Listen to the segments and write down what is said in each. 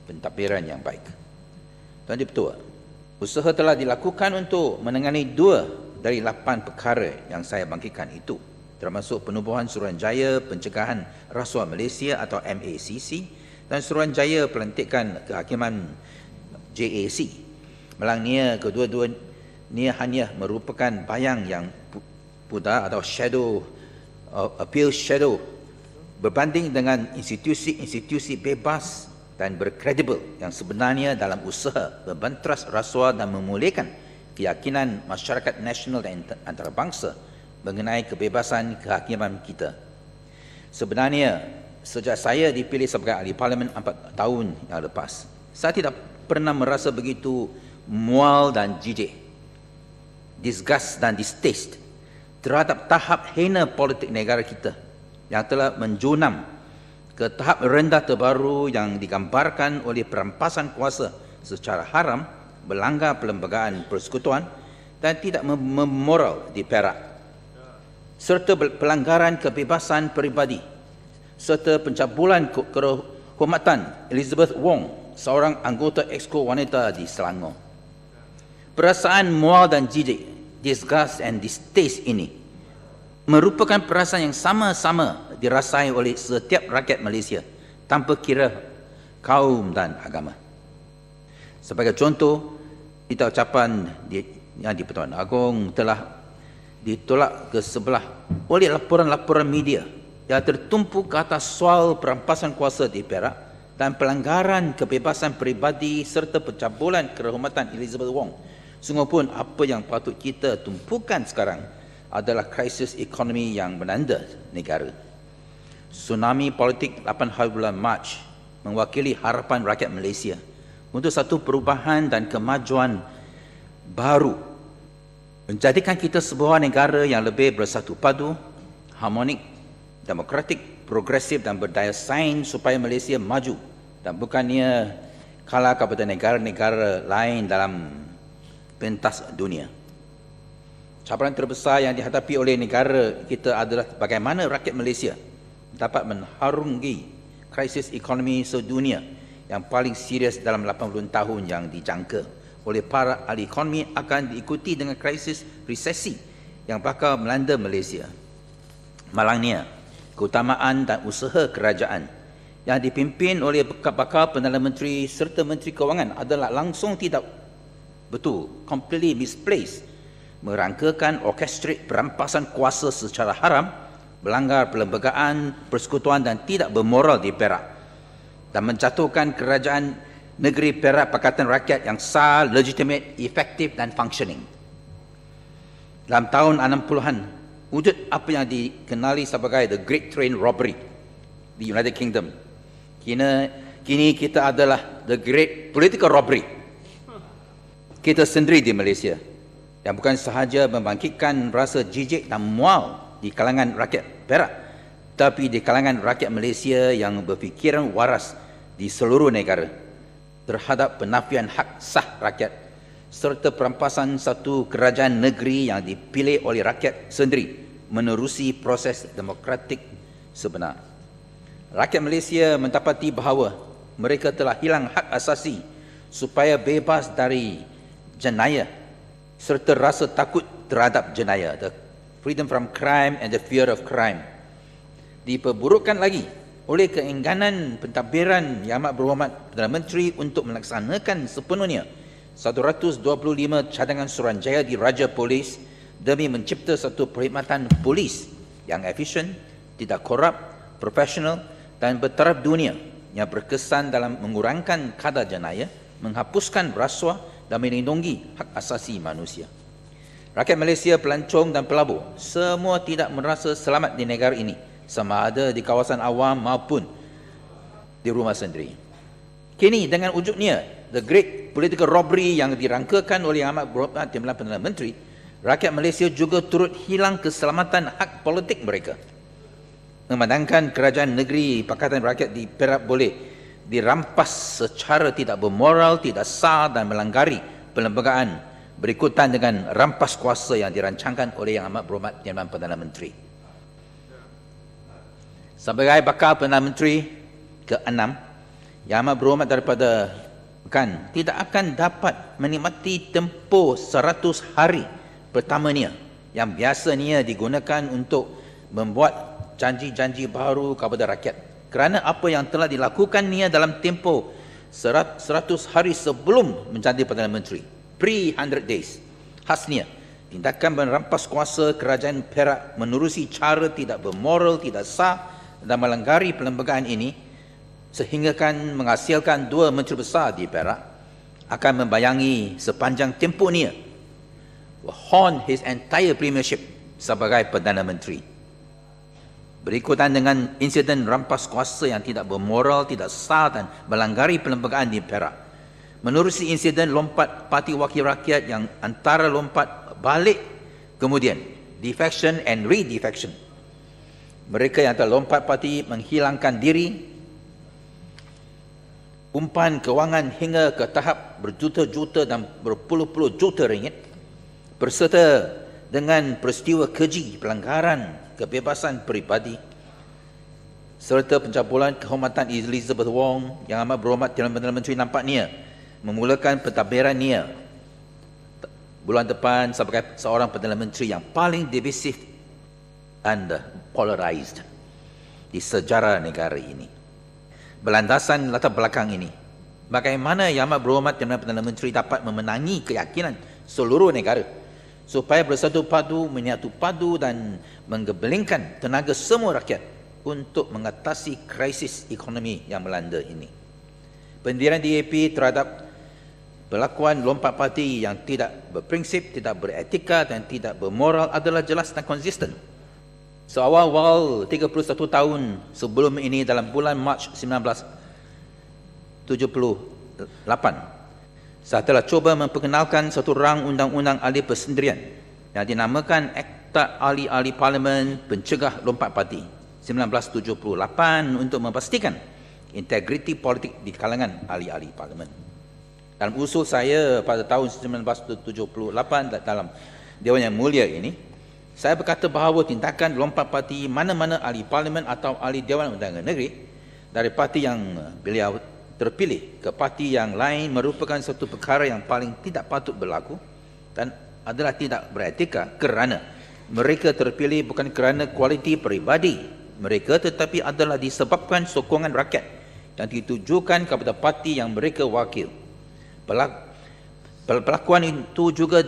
pentadbiran yang baik. Tuan Dipertua, usaha telah dilakukan untuk menangani 2 dari 8 perkara yang saya bangkitkan itu, termasuk penubuhan Suruhanjaya Pencegahan Rasuah Malaysia atau MACC dan Suruhanjaya Pelantikan Kehakiman JAC. Malangnya kedua-dua ni hanya merupakan bayang yang pudar atau shadow, appeal shadow, berbanding dengan institusi-institusi bebas dan berkredibel yang sebenarnya dalam usaha membantras rasuah dan memulihkan keyakinan masyarakat nasional dan antarabangsa mengenai kebebasan kehakiman kita. Sebenarnya, sejak saya dipilih sebagai ahli parlimen 4 tahun yang lepas, saya tidak pernah merasa begitu mual dan jijik, disgust dan distaste terhadap tahap hina politik negara kita yang telah menjunam ke tahap rendah terbaru yang digambarkan oleh perampasan kuasa secara haram, melanggar perlembagaan persekutuan dan tidak memoral di Perak, serta pelanggaran kebebasan peribadi, serta pencabulan kehormatan Elizabeth Wong, seorang anggota Exco wanita di Selangor. Perasaan mual dan jijik, disgust and distaste ini merupakan perasaan yang sama-sama dirasai oleh setiap rakyat Malaysia tanpa kira kaum dan agama. Sebagai contoh, kita ucapan yang di-Pertuan Agong telah ditolak ke sebelah oleh laporan-laporan media yang tertumpu ke atas soal perampasan kuasa di Perak dan pelanggaran kebebasan peribadi serta pencabulan kehormatan Elizabeth Wong. Sungguh pun apa yang patut kita tumpukan sekarang adalah krisis ekonomi yang melanda negara. Tsunami politik 8 hari bulan Mac mewakili harapan rakyat Malaysia untuk satu perubahan dan kemajuan baru, menjadikan kita sebuah negara yang lebih bersatu padu, harmonik, demokratik, progresif dan berdaya saing supaya Malaysia maju dan bukannya kalah kepada negara-negara lain dalam pentas dunia. Cabaran terbesar yang dihadapi oleh negara kita adalah bagaimana rakyat Malaysia dapat mengharungi krisis ekonomi sedunia yang paling serius dalam 80 tahun yang dijangka oleh para ahli ekonomi akan diikuti dengan krisis resesi yang bakal melanda Malaysia. Malangnya, keutamaan dan usaha kerajaan yang dipimpin oleh bakal Perdana Menteri serta Menteri Kewangan adalah langsung tidak betul, completely misplaced, merangkakan orchestrate perampasan kuasa secara haram, melanggar perlembagaan persekutuan dan tidak bermoral di Perak, dan menjatuhkan kerajaan negeri Perak Pakatan Rakyat yang sah, legitimate, efektif dan functioning. Dalam tahun 60-an, wujud apa yang dikenali sebagai the Great Train Robbery di United Kingdom. Kini kita adalah the Great Political Robbery kita sendiri di Malaysia, yang bukan sahaja membangkitkan rasa jijik dan mual di kalangan rakyat Perak, tapi di kalangan rakyat Malaysia yang berfikiran waras di seluruh negara terhadap penafian hak sah rakyat serta perampasan satu kerajaan negeri yang dipilih oleh rakyat sendiri menerusi proses demokratik sebenar. Rakyat Malaysia mendapati bahawa mereka telah hilang hak asasi supaya bebas dari jenayah serta rasa takut terhadap jenayah, the freedom from crime and the fear of crime, diperburukkan lagi oleh keengganan pentadbiran Yang Amat Berhormat Perdana Menteri untuk melaksanakan sepenuhnya 125 cadangan Suruhanjaya di Raja Polis demi mencipta satu perkhidmatan polis yang efisien, tidak korup, profesional dan bertaraf dunia yang berkesan dalam mengurangkan kadar jenayah, menghapuskan rasuah dan melindungi hak asasi manusia. Rakyat Malaysia, pelancong dan pelabur semua tidak merasa selamat di negara ini, sama ada di kawasan awam maupun di rumah sendiri. Kini dengan wujudnya the Great Political Robbery yang dirangkakan oleh Yang Amat Berhormat Timbalan Perdana Menteri, rakyat Malaysia juga turut hilang keselamatan hak politik mereka. Memandangkan kerajaan negeri Pakatan Rakyat di Perak boleh dirampas secara tidak bermoral, tidak sah dan melanggari perlembagaan berikutan dengan rampas kuasa yang dirancangkan oleh Yang Amat Berhormat Timbalan Perdana Menteri. Sebagai bakal Perdana Menteri ke-6 Yang amat berhormat daripada kan tidak akan dapat menikmati tempoh 100 hari pertamanya yang biasanya digunakan untuk membuat janji-janji baru kepada rakyat. Kerana apa yang telah dilakukannya dalam tempoh 100 hari sebelum menjadi Perdana Menteri, pre-100 days. Khasnya, tindakan merampas kuasa kerajaan Perak menerusi cara tidak bermoral, tidak sah dan melanggari perlembagaan ini sehinggakan menghasilkan dua menteri besar di Perak akan membayangi sepanjang tempohnya haunt his entire premiership sebagai Perdana Menteri. Berikutan dengan insiden rampas kuasa yang tidak bermoral, tidak sah dan melanggari perlembagaan di Perak. Menerusi insiden lompat Parti Wakil Rakyat yang antara lompat balik kemudian defection and re-defection. Mereka yang telah lompat parti menghilangkan diri, umpan kewangan hingga ke tahap berjuta-juta dan berpuluh-puluh juta ringgit, berserta dengan peristiwa keji pelanggaran kebebasan peribadi, serta pencabulan kehormatan Elizabeth Wong yang amat berhormat dalam Perdana Menteri nampaknya memulakan pentadbirannya bulan depan sebagai seorang Perdana Menteri yang paling divisive and polarized di sejarah negara ini. Berlandasan latar belakang ini, bagaimana Yang Amat Berhormat Perdana Menteri dapat memenangi keyakinan seluruh negara supaya bersatu padu, menyatu padu dan menggebelingkan tenaga semua rakyat untuk mengatasi krisis ekonomi yang melanda ini. Pendirian DAP terhadap perlakuan lompat parti yang tidak berprinsip, tidak beretika dan tidak bermoral adalah jelas dan konsisten. Seawal-awal 31 tahun sebelum ini dalam bulan Mac 1978, saya telah cuba memperkenalkan satu rang undang-undang ahli persendirian yang dinamakan Akta Ahli-Ahli Parlimen Pencegah Lompat Parti 1978 untuk memastikan integriti politik di kalangan ahli-ahli parlimen. Dalam usul saya pada tahun 1978 dalam Dewan Yang Mulia ini, saya berkata bahawa tindakan lompat parti mana-mana ahli parlimen atau ahli Dewan Undangan Negeri dari parti yang beliau terpilih ke parti yang lain merupakan satu perkara yang paling tidak patut berlaku dan adalah tidak beretika kerana mereka terpilih bukan kerana kualiti peribadi mereka tetapi adalah disebabkan sokongan rakyat yang ditujukan kepada parti yang mereka wakil. Perlakuan itu juga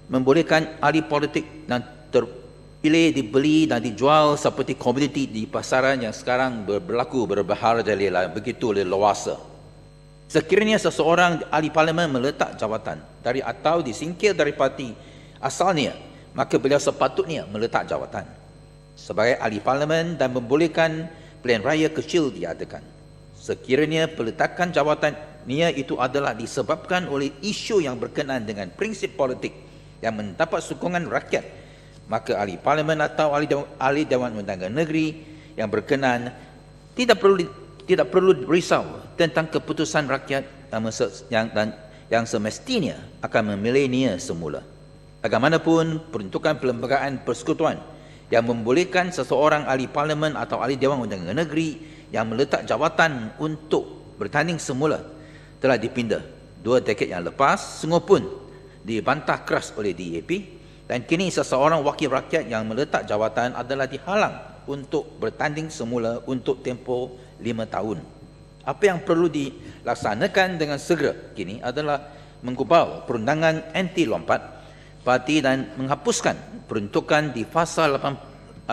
membolehkan ahli politik dan terpilih dibeli dan dijual seperti komoditi di pasaran yang sekarang berlaku berharga begitu leluasa. Sekiranya seseorang ahli parlimen meletak jawatan dari atau disingkir dari parti asalnya, maka beliau sepatutnya meletak jawatan sebagai ahli parlimen dan membolehkan pilihan raya kecil diadakan. Sekiranya peletakan jawatannya itu adalah disebabkan oleh isu yang berkenaan dengan prinsip politik yang mendapat sokongan rakyat, maka ahli parlimen atau ahli Dewan Undangan Negeri yang berkenaan tidak perlu risau tentang keputusan rakyat yang semestinya akan memilihnya semula. Bagaimanapun peruntukan perlembagaan persekutuan yang membolehkan seseorang ahli parlimen atau ahli Dewan Undangan Negeri yang meletak jawatan untuk bertanding semula telah dipindah 2 dekad yang lepas, sungguh pun dibantah keras oleh DAP dan kini seseorang wakil rakyat yang meletak jawatan adalah dihalang untuk bertanding semula untuk tempoh 5 tahun. Apa yang perlu dilaksanakan dengan segera kini adalah menggubal perundangan anti lompat parti dan menghapuskan peruntukan di fasa 48(6)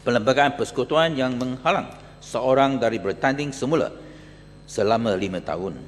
Perlembagaan Persekutuan yang menghalang seorang dari bertanding semula selama 5 tahun.